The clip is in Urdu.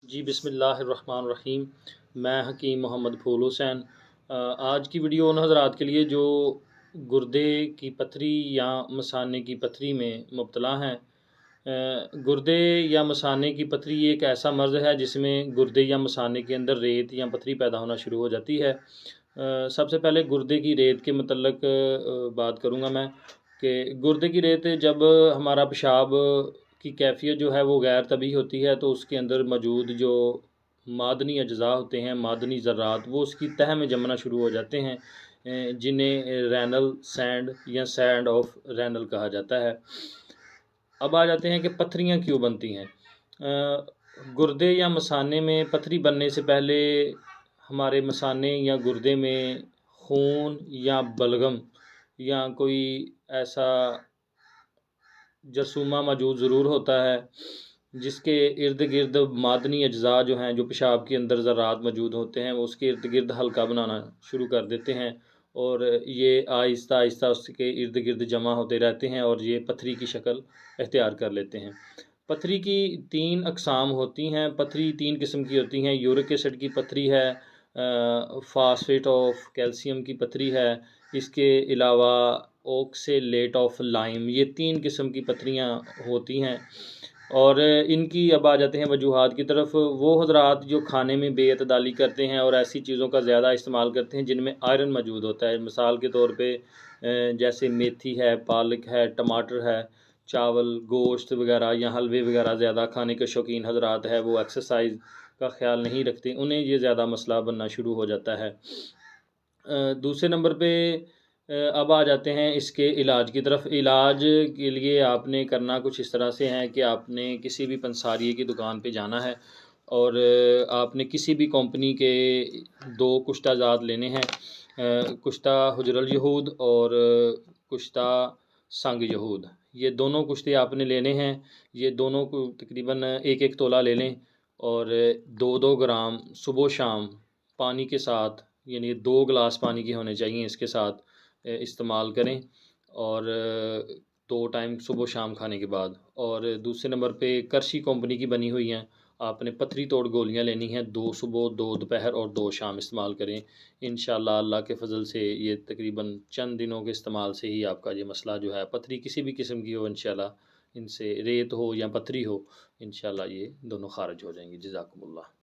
جی بسم اللہ الرحمن الرحیم۔ میں حکیم محمد پھول حسین آج کی ویڈیو ان حضرات کے لیے جو گردے کی پتھری یا مثانے کی پتھری میں مبتلا ہیں۔ گردے یا مثانے کی پتھری ایک ایسا مرض ہے جس میں گردے یا مثانے کے اندر ریت یا پتھری پیدا ہونا شروع ہو جاتی ہے۔ سب سے پہلے گردے کی ریت کے متعلق بات کروں گا میں کہ گردے کی ریت جب ہمارا پیشاب کی کیفیت جو ہے وہ غیر طبیعی ہوتی ہے تو اس کے اندر موجود جو معدنی اجزاء ہوتے ہیں، معدنی ذرات، وہ اس کی تہہ میں جمنا شروع ہو جاتے ہیں، جنہیں رینل سینڈ یا سینڈ آف رینل کہا جاتا ہے۔ اب آ جاتے ہیں کہ پتھریاں کیوں بنتی ہیں۔ گردے یا مثانے میں پتھری بننے سے پہلے ہمارے مثانے یا گردے میں خون یا بلغم یا کوئی ایسا جرثومہ موجود ضرور ہوتا ہے جس کے ارد گرد معدنی اجزاء جو ہیں، جو پیشاب کے اندر ذرات موجود ہوتے ہیں، وہ اس کے ارد گرد حلقہ بنانا شروع کر دیتے ہیں اور یہ آہستہ آہستہ اس کے ارد گرد جمع ہوتے رہتے ہیں اور یہ پتھری کی شکل اختیار کر لیتے ہیں۔ پتھری کی 3 اقسام ہوتی ہیں۔ پتھری 3 قسم کی ہوتی ہیں۔ یورک ایسڈ کی پتھری ہے، فاسفیٹ آف کیلشیم کی پتھری ہے، اس کے علاوہ اوکسیلیٹ آف لائم، یہ 3 قسم کی پتھریاں ہوتی ہیں۔ اور ان کی اب آ جاتے ہیں وجوہات کی طرف۔ وہ حضرات جو کھانے میں بے اعتدالی کرتے ہیں اور ایسی چیزوں کا زیادہ استعمال کرتے ہیں جن میں آئرن موجود ہوتا ہے، مثال کے طور پہ جیسے میتھی ہے، پالک ہے، ٹماٹر ہے، چاول، گوشت وغیرہ یا حلوے وغیرہ زیادہ کھانے کے شوقین حضرات ہے، وہ ایکسرسائز کا خیال نہیں رکھتے، انہیں یہ زیادہ مسئلہ بننا شروع ہو جاتا ہے۔ دوسرے نمبر پہ اب آ جاتے ہیں اس کے علاج کی طرف۔ علاج کے لیے آپ نے کرنا کچھ اس طرح سے ہے کہ آپ نے کسی بھی پنساریے کی دکان پہ جانا ہے اور آپ نے کسی بھی کمپنی کے 2 کشتہ ذات لینے ہیں، کشتہ حجر الیہود اور کشتہ سنگ یہود۔ یہ دونوں کشتے آپ نے لینے ہیں، یہ دونوں کو تقریباً 1-1 تولہ لے لیں اور 2-2 گرام صبح و شام پانی کے ساتھ، یعنی 2 گلاس پانی کے ہونے چاہیے اس کے ساتھ استعمال کریں، اور 2 ٹائم صبح و شام کھانے کے بعد۔ اور دوسرے نمبر پہ کرشی کمپنی کی بنی ہوئی ہیں، آپ نے پتھری توڑ گولیاں لینی ہیں، 2 صبح، 2 دوپہر اور 2 شام استعمال کریں۔ انشاءاللہ اللہ کے فضل سے یہ تقریباً چند دنوں کے استعمال سے ہی آپ کا یہ مسئلہ جو ہے، پتھری کسی بھی قسم کی ہو، انشاءاللہ ان سے ریت ہو یا پتھری ہو، انشاءاللہ یہ دونوں خارج ہو جائیں گی۔ جزاکم اللہ۔